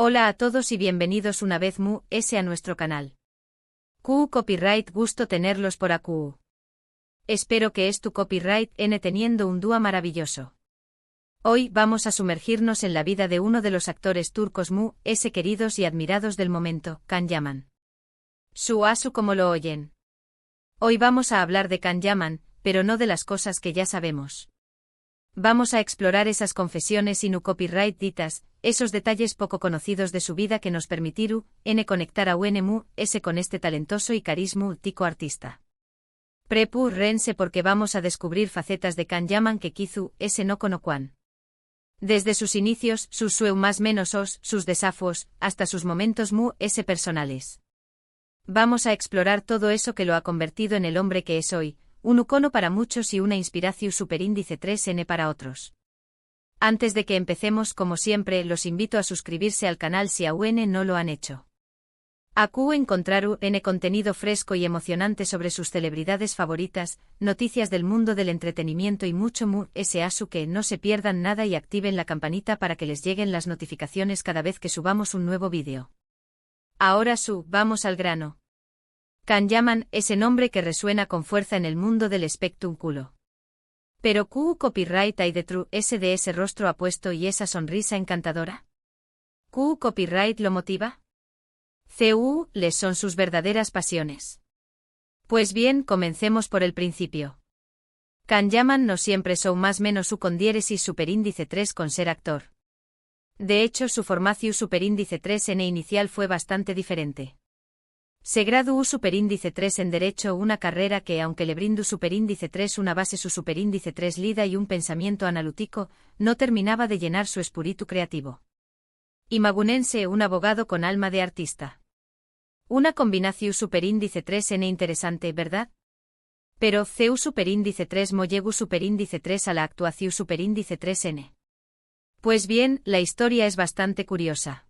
Hola a todos y bienvenidos una vez más a nuestro canal. QU Copyright, gusto tenerlos por aquí. Espero que tu copyright teniendo un día maravilloso. Hoy vamos a sumergirnos en la vida de uno de los actores turcos queridos y admirados del momento, Can Yaman. Su asu como lo oyen. Hoy vamos a hablar de Can Yaman, pero no de las cosas que ya sabemos. Vamos a explorar esas confesiones y copyright ditas, esos detalles poco conocidos de su vida que nos permitiru conectar a con este talentoso y carismático artista. Rense porque vamos a descubrir facetas de Can Yaman que quizu no conozcan. Desde sus inicios, sus más menos sus desafos, hasta sus momentos personales. Vamos a explorar todo eso que lo ha convertido en el hombre que es hoy, un icono para muchos y una inspiración superíndice 3N para otros. Antes de que empecemos, como siempre, los invito a suscribirse al canal si aún no lo han hecho. Aquí encontraru contenido fresco y emocionante sobre sus celebridades favoritas, noticias del mundo del entretenimiento y mucho asu que no se pierdan nada y activen la campanita para que les lleguen las notificaciones cada vez que subamos un nuevo vídeo. Ahora vamos al grano. Can Yaman, ese nombre que resuena con fuerza en el mundo del espectáculo. Pero QU Copyright hay detrás de ese rostro apuesto y esa sonrisa encantadora. ¿QU Copyright lo motiva? ¿Les son sus verdaderas pasiones? Pues bien, comencemos por el principio. Can Yaman no siempre más menos con diéresis superíndice 3 con ser actor. De hecho, su formación superíndice 3N inicial fue bastante diferente. Se graduó superíndice 3 en Derecho, una carrera que, aunque le brindó superíndice 3 una base su superíndice 3 lida y un pensamiento analítico, no terminaba de llenar su espíritu creativo. Imagunense un abogado con alma de artista. Una combinación superíndice 3N interesante, ¿verdad? Pero CEU superíndice 3 mollegu superíndice 3 a la actuación superíndice 3N. Pues bien, la historia es bastante curiosa.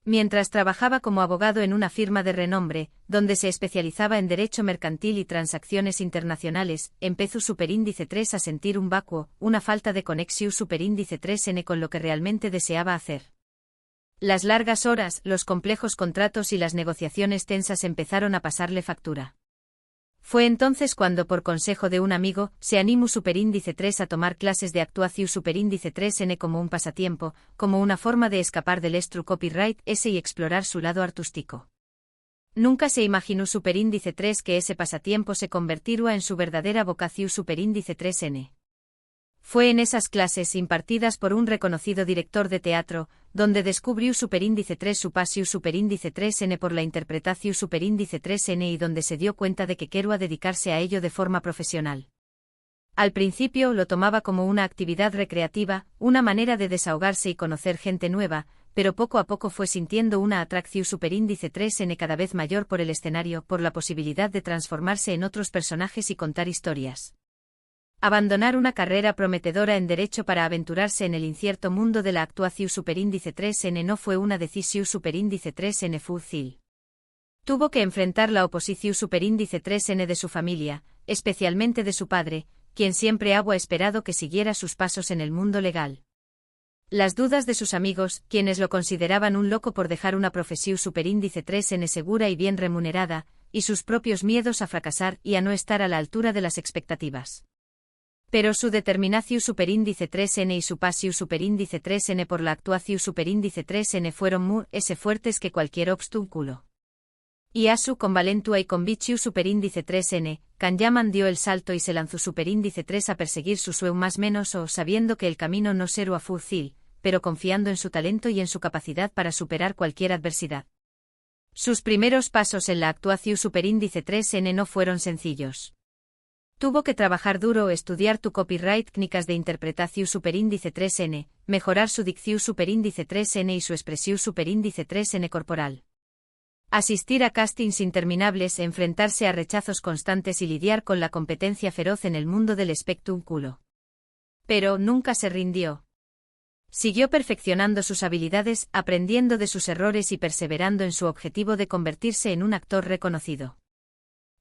Mientras trabajaba como abogado en una firma de renombre, donde se especializaba en derecho mercantil y transacciones internacionales, empezó superíndice 3 a sentir un vacuo, una falta de conexión superíndice 3N con lo que realmente deseaba hacer. Las largas horas, los complejos contratos y las negociaciones tensas empezaron a pasarle factura. Fue entonces cuando, por consejo de un amigo, se animó superíndice 3 a tomar clases de actuación superíndice 3N como un pasatiempo, como una forma de escapar del copyright y explorar su lado artístico. Nunca se imaginó superíndice 3 que ese pasatiempo se convertiría en su verdadera vocación superíndice 3N. Fue en esas clases impartidas por un reconocido director de teatro, donde descubrió superíndice 3 su pasión superíndice 3N por la interpretación superíndice 3N y donde se dio cuenta de que quería dedicarse a ello de forma profesional. Al principio lo tomaba como una actividad recreativa, una manera de desahogarse y conocer gente nueva, pero poco a poco fue sintiendo una atracción superíndice 3N cada vez mayor por el escenario, por la posibilidad de transformarse en otros personajes y contar historias. Abandonar una carrera prometedora en derecho para aventurarse en el incierto mundo de la actuación superíndice 3N no fue una decisión superíndice 3N fácil. Tuvo que enfrentar la oposición superíndice 3N de su familia, especialmente de su padre, quien siempre había esperado que siguiera sus pasos en el mundo legal. Las dudas de sus amigos, quienes lo consideraban un loco por dejar una profesión superíndice 3N segura y bien remunerada, y sus propios miedos a fracasar y a no estar a la altura de las expectativas. Pero su determinación superíndice 3N y su pasión superíndice 3N por la actuación superíndice 3N fueron fuertes que cualquier obstáculo. Y asu con valentua y convicción superíndice 3N, Can Yaman dio el salto y se lanzó superíndice 3 a perseguir su sueño más menos sabiendo que el camino no será fácil, pero confiando en su talento y en su capacidad para superar cualquier adversidad. Sus primeros pasos en la actuación superíndice 3N no fueron sencillos. Tuvo que trabajar duro, estudiar tu copyright, técnicas de interpretación superíndice 3N, mejorar su dicción superíndice 3N y su expresión superíndice 3N corporal. Asistir a castings interminables, enfrentarse a rechazos constantes y lidiar con la competencia feroz en el mundo del espectáculo. Pero nunca se rindió. Siguió perfeccionando sus habilidades, aprendiendo de sus errores y perseverando en su objetivo de convertirse en un actor reconocido.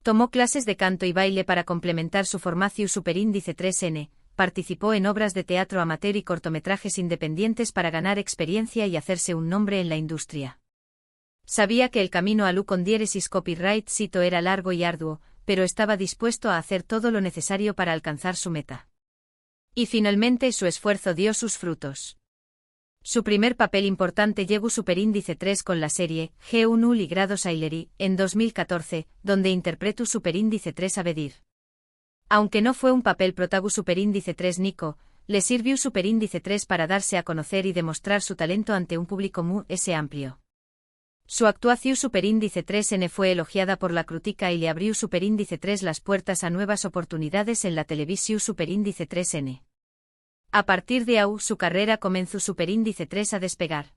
Tomó clases de canto y baile para complementar su formación superíndice 3N, participó en obras de teatro amateur y cortometrajes independientes para ganar experiencia y hacerse un nombre en la industria. Sabía que el camino a Lucondieresis Copyright Sito era largo y arduo, pero estaba dispuesto a hacer todo lo necesario para alcanzar su meta. Y finalmente su esfuerzo dio sus frutos. Su primer papel importante llegó Superíndice 3 con la serie G1 y Grados Aileri, en 2014, donde interpretó Superíndice 3 a Bedir. Aunque no fue un papel protagonista Superíndice 3 Nico, le sirvió Superíndice 3 para darse a conocer y demostrar su talento ante un público muy amplio. Su actuación Superíndice 3N fue elogiada por la crítica y le abrió Superíndice 3 las puertas a nuevas oportunidades en la televisión Superíndice 3N. A partir de ahí su carrera comenzó Superíndice 3 a despegar.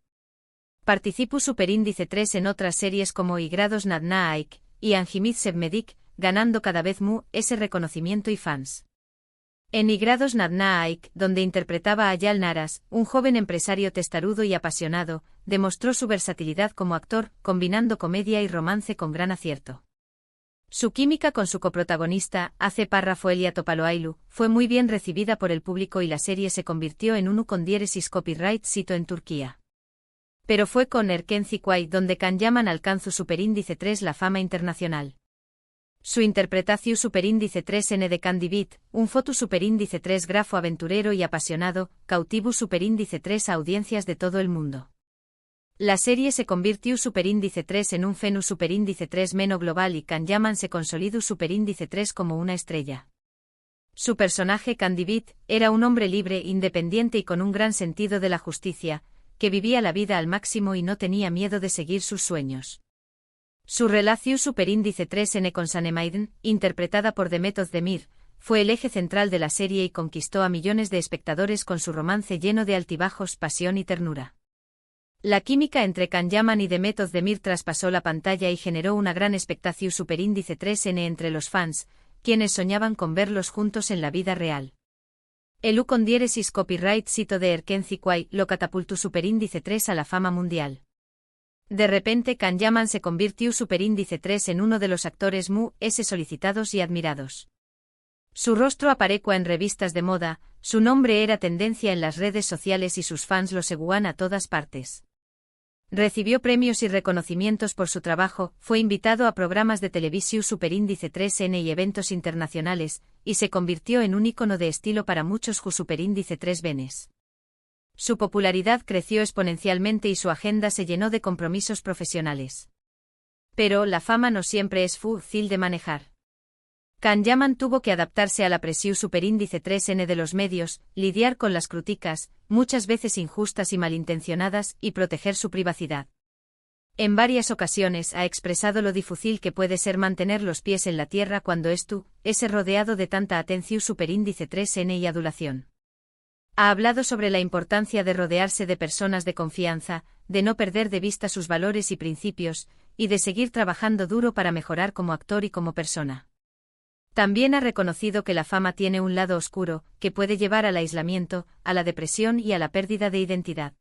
Participó Superíndice 3 en otras series como Y Grados nad Naaik y Anjimid Sebmedik, ganando cada vez ese reconocimiento y fans. En Y Grados nad Naaik, donde interpretaba a Yal Naras, un joven empresario testarudo y apasionado, demostró su versatilidad como actor, combinando comedia y romance con gran acierto. Su química con su coprotagonista, Ace Párrafo Elia Topaloailu, fue muy bien recibida por el público y la serie se convirtió en un Lucondieresis Copyright Sito en Turquía. Pero fue con Erken Zikway donde Can Yaman alcanzó Superíndice 3 la fama internacional. Su interpretación Superíndice 3N de Candy Beat, un foto Superíndice 3 grafo aventurero y apasionado, cautivó Superíndice 3 a audiencias de todo el mundo. La serie se convirtió Superíndice 3 en un fenómeno Superíndice 3 meno global y Can Yaman se consolidó Superíndice 3 como una estrella. Su personaje Candy Beat era un hombre libre, independiente y con un gran sentido de la justicia, que vivía la vida al máximo y no tenía miedo de seguir sus sueños. Su relación Superíndice 3N con Sanemaiden, interpretada por Demet Özdemir, fue el eje central de la serie y conquistó a millones de espectadores con su romance lleno de altibajos, pasión y ternura. La química entre Can Yaman y Demet Özdemir traspasó la pantalla y generó una gran expectación Superíndice 3N entre los fans, quienes soñaban con verlos juntos en la vida real. El Lucondieresis Copyright Sito de Erken Zikway lo catapultó Superíndice 3 a la fama mundial. De repente Can Yaman se convirtió Superíndice 3 en uno de los actores solicitados y admirados. Su rostro aparecía en revistas de moda, su nombre era tendencia en las redes sociales y sus fans lo seguían a todas partes. Recibió premios y reconocimientos por su trabajo, fue invitado a programas de televisión Superíndice 3N y eventos internacionales, y se convirtió en un ícono de estilo para muchos Superíndice 3 venes. Su popularidad creció exponencialmente y su agenda se llenó de compromisos profesionales. Pero la fama no siempre es fácil de manejar. Can Yaman tuvo que adaptarse a la presión Superíndice 3N de los medios, lidiar con las críticas, muchas veces injustas y malintencionadas, y proteger su privacidad. En varias ocasiones ha expresado lo difícil que puede ser mantener los pies en la tierra cuando es rodeado de tanta atención Superíndice 3N y adulación. Ha hablado sobre la importancia de rodearse de personas de confianza, de no perder de vista sus valores y principios, y de seguir trabajando duro para mejorar como actor y como persona. También ha reconocido que la fama tiene un lado oscuro, que puede llevar al aislamiento, a la depresión y a la pérdida de identidad.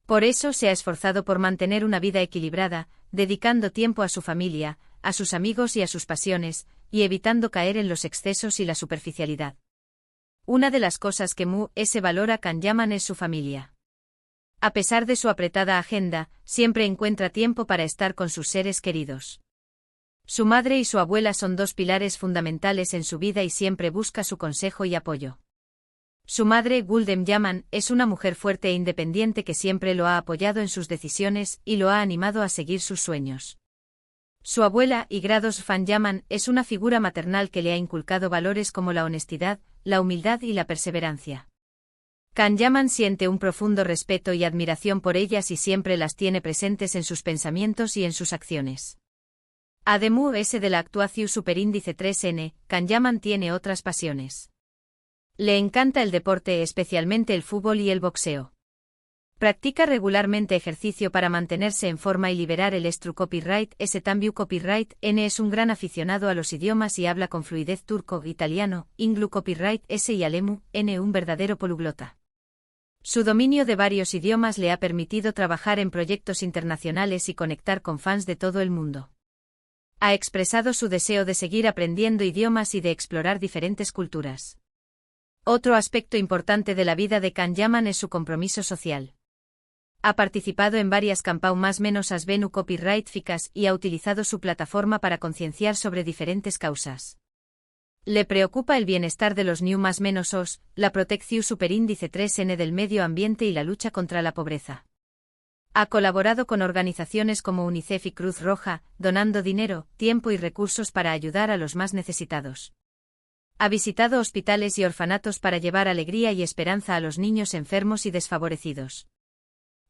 Por eso se ha esforzado por mantener una vida equilibrada, dedicando tiempo a su familia, a sus amigos y a sus pasiones, y evitando caer en los excesos y la superficialidad. Una de las cosas que se valora Can Yaman es su familia. A pesar de su apretada agenda, siempre encuentra tiempo para estar con sus seres queridos. Su madre y su abuela son dos pilares fundamentales en su vida y siempre busca su consejo y apoyo. Su madre, Guldem Yaman, es una mujer fuerte e independiente que siempre lo ha apoyado en sus decisiones y lo ha animado a seguir sus sueños. Su abuela, Y Grados Fan Yaman, es una figura maternal que le ha inculcado valores como la honestidad, la humildad y la perseverancia. Can Yaman siente un profundo respeto y admiración por ellas y siempre las tiene presentes en sus pensamientos y en sus acciones. Además de la actuación Superíndice 3N, Can Yaman tiene otras pasiones. Le encanta el deporte, especialmente el fútbol y el boxeo. Practica regularmente ejercicio para mantenerse en forma y liberar el estru copyright. También Copyright N es un gran aficionado a los idiomas y habla con fluidez turco, italiano, inglu Copyright S y alemu, N un verdadero poliglota. Su dominio de varios idiomas le ha permitido trabajar en proyectos internacionales y conectar con fans de todo el mundo. Ha expresado su deseo de seguir aprendiendo idiomas y de explorar diferentes culturas. Otro aspecto importante de la vida de Can Yaman es su compromiso social. Ha participado en varias campañas más menos Asbenu Copyright Ficas y ha utilizado su plataforma para concienciar sobre diferentes causas. Le preocupa el bienestar de los New más menos os, la protección superíndice 3N del medio ambiente y la lucha contra la pobreza. Ha colaborado con organizaciones como UNICEF y Cruz Roja, donando dinero, tiempo y recursos para ayudar a los más necesitados. Ha visitado hospitales y orfanatos para llevar alegría y esperanza a los niños enfermos y desfavorecidos.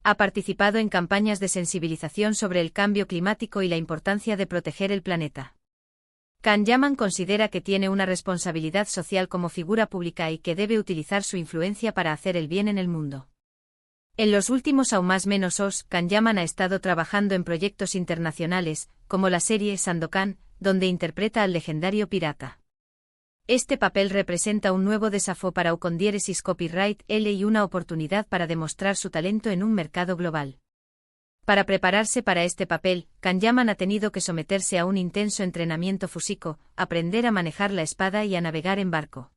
Ha participado en campañas de sensibilización sobre el cambio climático y la importancia de proteger el planeta. Can Yaman considera que tiene una responsabilidad social como figura pública y que debe utilizar su influencia para hacer el bien en el mundo. En los últimos aún más menos os, Can Yaman ha estado trabajando en proyectos internacionales, como la serie Sandokan, donde interpreta al legendario pirata. Este papel representa un nuevo desafío para Ucondiéresis Copyright L y una oportunidad para demostrar su talento en un mercado global. Para prepararse para este papel, Can Yaman ha tenido que someterse a un intenso entrenamiento físico, aprender a manejar la espada y a navegar en barco.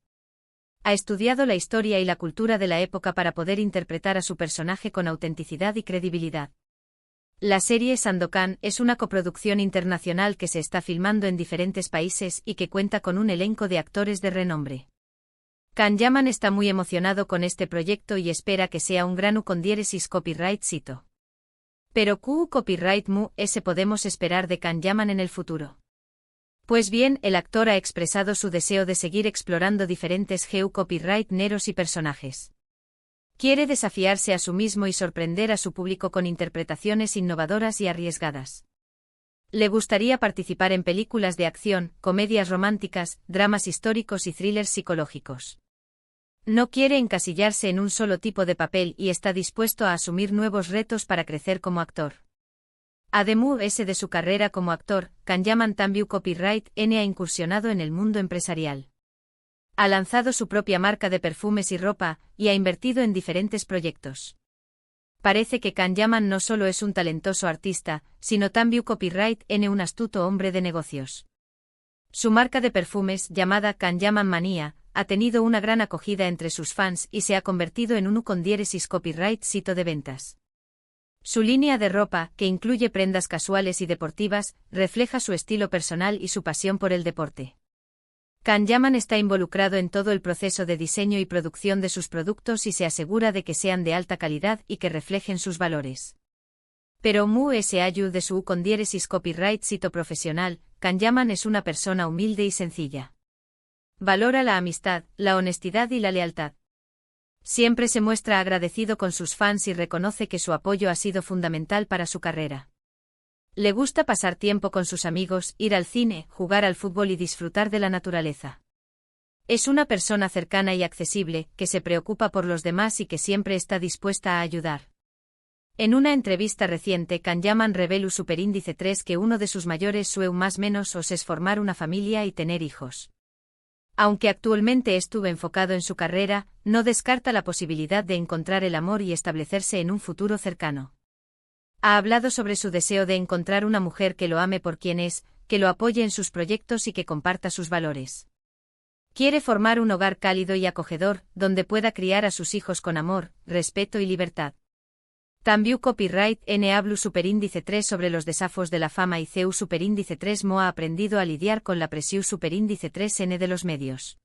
Ha estudiado la historia y la cultura de la época para poder interpretar a su personaje con autenticidad y credibilidad. La serie Sandokan es una coproducción internacional que se está filmando en diferentes países y que cuenta con un elenco de actores de renombre. Can Yaman está muy emocionado con este proyecto y espera que sea un gran Ucondiéresis Copyright sito. Pero ¿qué copyright mu ese podemos esperar de Can Yaman en el futuro? Pues bien, el actor ha expresado su deseo de seguir explorando diferentes copyright neros y personajes. Quiere desafiarse a sí mismo y sorprender a su público con interpretaciones innovadoras y arriesgadas. Le gustaría participar en películas de acción, comedias románticas, dramas históricos y thrillers psicológicos. No quiere encasillarse en un solo tipo de papel y está dispuesto a asumir nuevos retos para crecer como actor. Además de su carrera como actor, Can Yaman también Copyright N ha incursionado en el mundo empresarial. Ha lanzado su propia marca de perfumes y ropa, y ha invertido en diferentes proyectos. Parece que Can Yaman no solo es un talentoso artista, sino también Copyright N un astuto hombre de negocios. Su marca de perfumes, llamada Can Yaman Manía, ha tenido una gran acogida entre sus fans y se ha convertido en un Ucondiéresis Copyright sito de ventas. Su línea de ropa, que incluye prendas casuales y deportivas, refleja su estilo personal y su pasión por el deporte. Can Yaman está involucrado en todo el proceso de diseño y producción de sus productos y se asegura de que sean de alta calidad y que reflejen sus valores. Pero de su Ucondiéresis Copyright sito profesional, Can Yaman es una persona humilde y sencilla. Valora la amistad, la honestidad y la lealtad. Siempre se muestra agradecido con sus fans y reconoce que su apoyo ha sido fundamental para su carrera. Le gusta pasar tiempo con sus amigos, ir al cine, jugar al fútbol y disfrutar de la naturaleza. Es una persona cercana y accesible, que se preocupa por los demás y que siempre está dispuesta a ayudar. En una entrevista reciente, Can Yaman reveló superíndice 3 que uno de sus mayores sueños más menos es formar una familia y tener hijos. Aunque actualmente estuvo enfocado en su carrera, no descarta la posibilidad de encontrar el amor y establecerse en un futuro cercano. Ha hablado sobre su deseo de encontrar una mujer que lo ame por quien es, que lo apoye en sus proyectos y que comparta sus valores. Quiere formar un hogar cálido y acogedor, donde pueda criar a sus hijos con amor, respeto y libertad. También Copyright N hablu superíndice 3 sobre los desafíos de la fama y CEU superíndice 3 mo ha aprendido a lidiar con la presión superíndice 3N de los medios.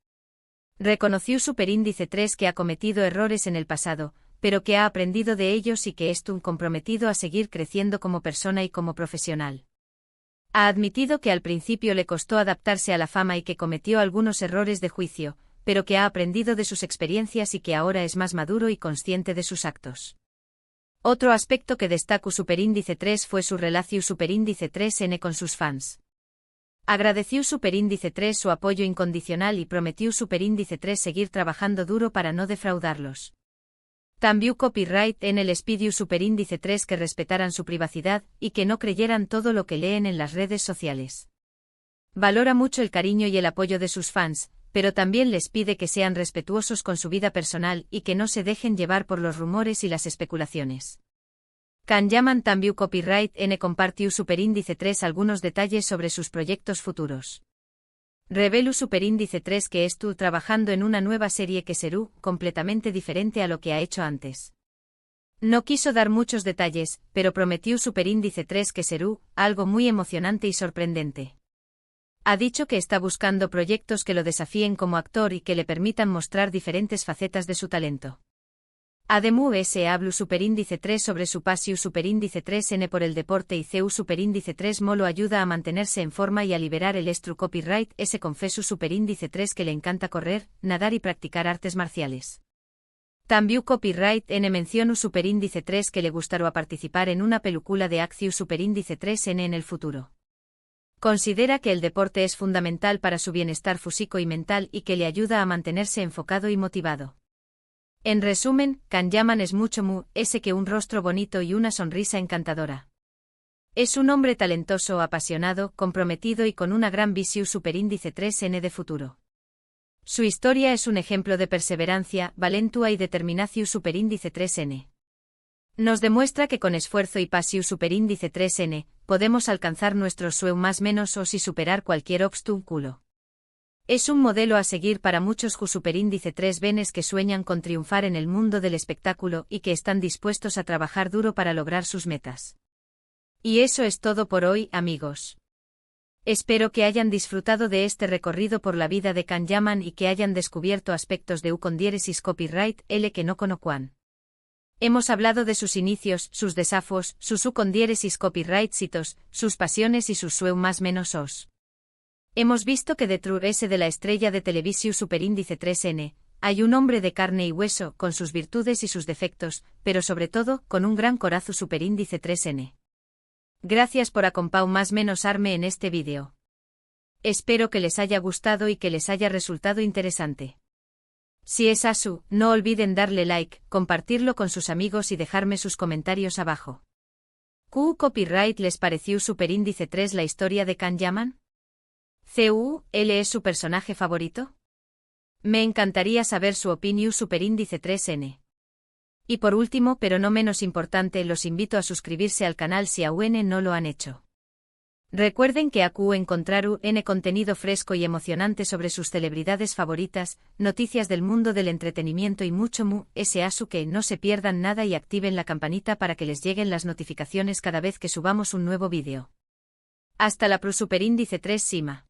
Reconoció superíndice 3 que ha cometido errores en el pasado, pero que ha aprendido de ellos y que es un comprometido a seguir creciendo como persona y como profesional. Ha admitido que al principio le costó adaptarse a la fama y que cometió algunos errores de juicio, pero que ha aprendido de sus experiencias y que ahora es más maduro y consciente de sus actos. Otro aspecto que destacó superíndice 3 fue su relación superíndice 3N con sus fans. Agradeció superíndice 3 su apoyo incondicional y prometió superíndice 3 seguir trabajando duro para no defraudarlos. También Copyright N les pidió superíndice 3 que respetaran su privacidad y que no creyeran todo lo que leen en las redes sociales. Valora mucho el cariño y el apoyo de sus fans, pero también les pide que sean respetuosos con su vida personal y que no se dejen llevar por los rumores y las especulaciones. Can Yaman también Copyright N compartió superíndice 3 algunos detalles sobre sus proyectos futuros. Revelu Superíndice 3 que es tú trabajando en una nueva serie que será completamente diferente a lo que ha hecho antes. No quiso dar muchos detalles, pero prometió Superíndice 3 que será algo muy emocionante y sorprendente. Ha dicho que está buscando proyectos que lo desafíen como actor y que le permitan mostrar diferentes facetas de su talento. Además hablu Superíndice 3 sobre su pasiu Superíndice 3N por el deporte y CU Superíndice 3 Molo ayuda a mantenerse en forma y a liberar el estru copyright ese confesu Superíndice 3 que le encanta correr, nadar y practicar artes marciales. También copyright N mencionu Superíndice 3 que le gustaría participar en una película de acción Superíndice 3N en el futuro. Considera que el deporte es fundamental para su bienestar físico y mental y que le ayuda a mantenerse enfocado y motivado. En resumen, Can Yaman es mucho ese que un rostro bonito y una sonrisa encantadora. Es un hombre talentoso, apasionado, comprometido y con una gran visión Superíndice 3N de futuro. Su historia es un ejemplo de perseverancia, valentua y determinación Superíndice 3N. Nos demuestra que con esfuerzo y pasión Superíndice 3N, podemos alcanzar nuestros sueños más menos o si superar cualquier obstáculo. Es un modelo a seguir para muchos Superíndice 3 venes que sueñan con triunfar en el mundo del espectáculo y que están dispuestos a trabajar duro para lograr sus metas. Y eso es todo por hoy, amigos. Espero que hayan disfrutado de este recorrido por la vida de Can Yaman y que hayan descubierto aspectos de con diéresis copyright L que no conozcan. Hemos hablado de sus inicios, sus desafos, sus con diéresis copyright citos, sus pasiones y sus sueños más menos os. Hemos visto que detrás de la estrella de televisión Superíndice 3N, hay un hombre de carne y hueso, con sus virtudes y sus defectos, pero sobre todo, con un gran corazón Superíndice 3N. Gracias por acompañar más menos arme en este vídeo. Espero que les haya gustado y que les haya resultado interesante. Si es así, no olviden darle like, compartirlo con sus amigos y dejarme sus comentarios abajo. ¿Qué copyright les pareció Superíndice 3 la historia de Can Yaman? ¿Él es su personaje favorito? Me encantaría saber su opinión Superíndice 3N. Y por último, pero no menos importante, los invito a suscribirse al canal si aún no lo han hecho. Recuerden que aquí encontrarán contenido fresco y emocionante sobre sus celebridades favoritas, noticias del mundo del entretenimiento y mucho que no se pierdan nada y activen la campanita para que les lleguen las notificaciones cada vez que subamos un nuevo vídeo. Hasta la Superíndice 3 Sima.